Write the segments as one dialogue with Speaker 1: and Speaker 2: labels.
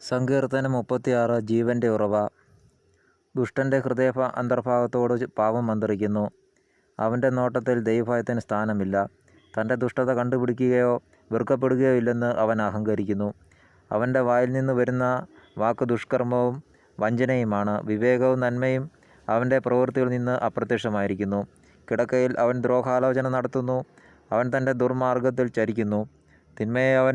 Speaker 1: സങ്കീർത്തനം 36 ജീവൻ്റെ ഉറവ. ദുഷ്ടൻ്റെ ഹൃദയ അന്തർഭാഗത്തോട് പാപം മന്ത്രിക്കുന്നു. അവൻ്റെ നോട്ടത്തിൽ ദൈവഭയത്തിന് സ്ഥാനമില്ല. തൻ്റെ ദുഷ്ടത കണ്ടുപിടിക്കുകയോ വെറുക്കപ്പെടുകയോ ഇല്ലെന്ന് അവൻ അഹങ്കരിക്കുന്നു. അവൻ്റെ വായിൽ നിന്ന് വരുന്ന വാക്ക് ദുഷ്കർമ്മവും വഞ്ചനയുമാണ്. വിവേകവും നന്മയും അവൻ്റെ പ്രവൃത്തിയിൽ നിന്ന് അപ്രത്യക്ഷമായിരിക്കുന്നു. കിടക്കയിൽ അവൻ ദ്രോഹാലോചന നടത്തുന്നു. അവൻ തൻ്റെ ദുർമാർഗത്തിൽ ചരിക്കുന്നു. തിന്മയെ അവൻ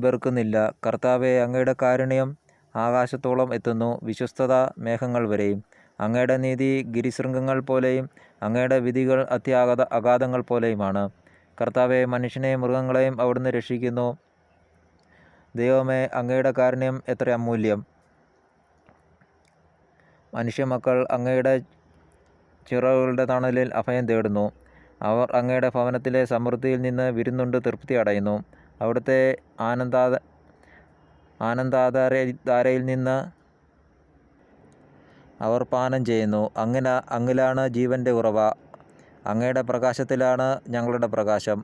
Speaker 1: വെറുക്കുന്നില്ല. കർത്താവേ, അങ്ങയുടെ കാരുണ്യം ആകാശത്തോളം എത്തുന്നു, വിശ്വസ്തത മേഘങ്ങൾ വരെയും. അങ്ങയുടെ നീതി ഗിരിശൃംഗങ്ങൾ പോലെയും അങ്ങയുടെ വിധികൾ അഗാധങ്ങൾ പോലെയുമാണ്. കർത്താവെ, മനുഷ്യനെയും മൃഗങ്ങളെയും അവിടുന്ന് രക്ഷിക്കുന്നു. ദൈവമേ, അങ്ങയുടെ കാരുണ്യം എത്ര അമൂല്യം! മനുഷ്യമക്കൾ അങ്ങയുടെ ചിറകുകളുടെ തണലിൽ അഭയം തേടുന്നു. അവർ അങ്ങയുടെ ഭവനത്തിലെ സമൃദ്ധിയിൽ നിന്ന് വിരുന്നുണ്ട് തൃപ്തി അടയുന്നു. അവിടുത്തെ ആനന്ദധാരയിൽ നിന്ന് അവർ പാനം ചെയ്യുന്നു. അങ്ങിലാണ് ജീവൻ്റെ ഉറവ. അങ്ങയുടെ പ്രകാശത്തിലാണ് ഞങ്ങളുടെ പ്രകാശം.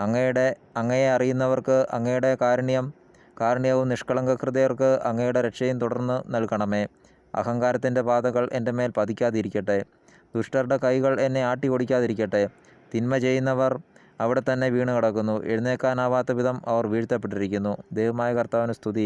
Speaker 1: അങ്ങയെ അറിയുന്നവർക്ക് അങ്ങയുടെ കാരുണ്യവും നിഷ്കളങ്ക ഹൃദയർക്ക് അങ്ങയുടെ രക്ഷയും തുടർന്ന് നൽകണമേ. അഹങ്കാരത്തിൻ്റെ പാതകൾ എൻ്റെ മേൽ പതിക്കാതിരിക്കട്ടെ. ദുഷ്ടരുടെ കൈകൾ എന്നെ ആട്ടി ഓടിക്കാതിരിക്കട്ടെ. തിന്മ ചെയ്യുന്നവർ അവിടെ തന്നെ വീണ് കിടക്കുന്നു. എഴുന്നേൽക്കാനാവാത്ത വിധം അവർ വീഴ്ത്തപ്പെട്ടിരിക്കുന്നു. ദൈവമായ കർത്താവിന് സ്തുതി.